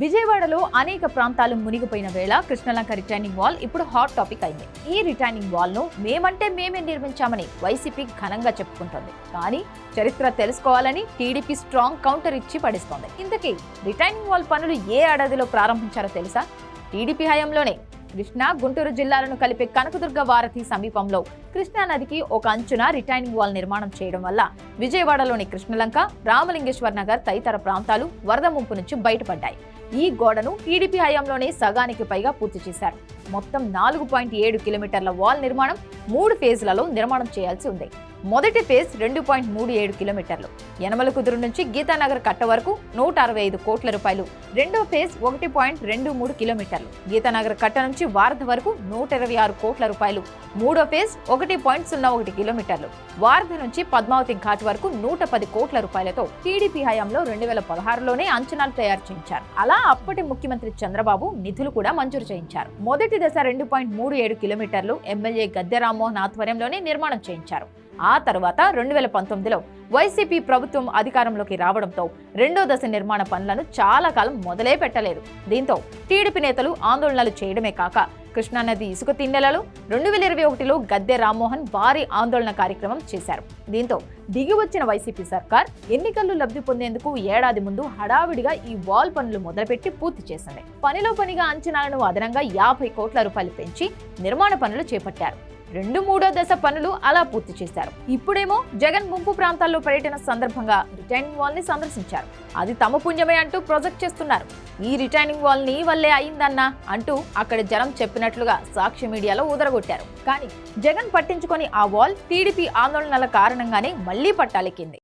విజయవాడలో అనేక ప్రాంతాలు మునిగిపోయిన వేళ కృష్ణలంక రిటైనింగ్ వాల్ ఇప్పుడు హాట్ టాపిక్ అయింది. ఈ రిటైనింగ్ వాల్ ను మేమంటే మేమే నిర్మించామని వైసీపీ ఘనంగా చెప్పుకుంటోంది. కానీ చరిత్ర తెలుసుకోవాలని టీడీపీ స్ట్రాంగ్ కౌంటర్ ఇచ్చి పడిస్తోంది. ఇంతకీ రిటైనింగ్ వాల్ పనులు ఏ ఏడాదిలో ప్రారంభించారో తెలుసా? టీడీపీ హయాంలోనే. కృష్ణా, గుంటూరు జిల్లాలను కలిపే కనకదుర్గ వారధి సమీపంలో కృష్ణా నదికి ఒక అంచున రిటైనింగ్ వాల్ నిర్మాణం చేయడం వల్ల విజయవాడలోని కృష్ణలంక, రామలింగేశ్వర్ నగర్ తదితర ప్రాంతాలు వరద ముంపు నుంచి బయటపడ్డాయి. ఈ గోడను టీడీపీ హయాంలోనే సగానికి పైగా పూర్తి చేశారు. మొత్తం 4.7 కిలోమీటర్ల వాల్ నిర్మాణం 3 ఫేజ్లలో నిర్మాణం చేయాల్సి ఉంది. మొదటి ఫేజ్ 2.37 కిలోమీటర్లు, యనమల కుదురు నుంచి గీతానగర్ కట్ట వరకు 165 కోట్ల రూపాయలు. రెండో ఫేజ్ 1.23 కిలోమీటర్లు, గీతానగర్ కట్ట నుంచి వారధి వరకు 126 కోట్ల రూపాయలు. మూడో ఫేజ్ 1.01 కిలోమీటర్లు, వారధి నుంచి పద్మావతి ఘాట్ వరకు 110 కోట్ల రూపాయలతో టీడీపీ హయాంలో 2016లోనే అంచనాలు తయారు చేయించారు. అలా అప్పటి ముఖ్యమంత్రి చంద్రబాబు నిధులు కూడా మంజూరు చేయించారు. మొదటి దశ 2.37 కిలోమీటర్లు ఎమ్మెల్యే గద్దె రామ్మోహన్ ఆధ్వర్యంలోనే నిర్మాణం చేయించారు. ఆ తర్వాత 2019లో వైసీపీ ప్రభుత్వం అధికారంలోకి రావడంతో రెండో దశ నిర్మాణ పనులను చాలా కాలం మొదలే పెట్టలేదు. దీంతో టీడీపీ నేతలు ఆందోళనలు చేయడమే కాక కృష్ణానది ఇసుక తిన్నెలలో 2021లో గద్దె రామ్మోహన్ భారీ ఆందోళన కార్యక్రమం చేశారు. దీంతో దిగి వచ్చిన వైసీపీ సర్కార్ ఎన్నికల్లో లబ్ధి పొందేందుకు ఏడాది ముందు హడావిడిగా ఈ వాల్ పనులు మొదలుపెట్టి పూర్తి చేసింది. పనిలో పనిగా అంచనాలను అదనంగా 50 కోట్ల రూపాయలు పెంచి నిర్మాణ పనులు చేపట్టారు. 2-3వ దశ పనులు అలా పూర్తి చేశారు. ఇప్పుడేమో జగన్ ముంపు ప్రాంతాల్లో పర్యటన సందర్భంగా రిటైనింగ్ వాల్ ని సందర్శించారు. అది తమ పుణ్యమే అంటూ ప్రొజెక్ట్ చేస్తున్నారు. ఈ రిటైనింగ్ వాల్ నీ వల్లే అయిందన్నా అంటూ అక్కడ జనం చెప్పినట్లుగా సాక్షి మీడియాలో ఊదరగొట్టారు. కానీ జగన్ పట్టించుకొని ఆ వాల్ టీడీపీ ఆందోళనల కారణంగానే మళ్లీ పట్టాలెక్కింది.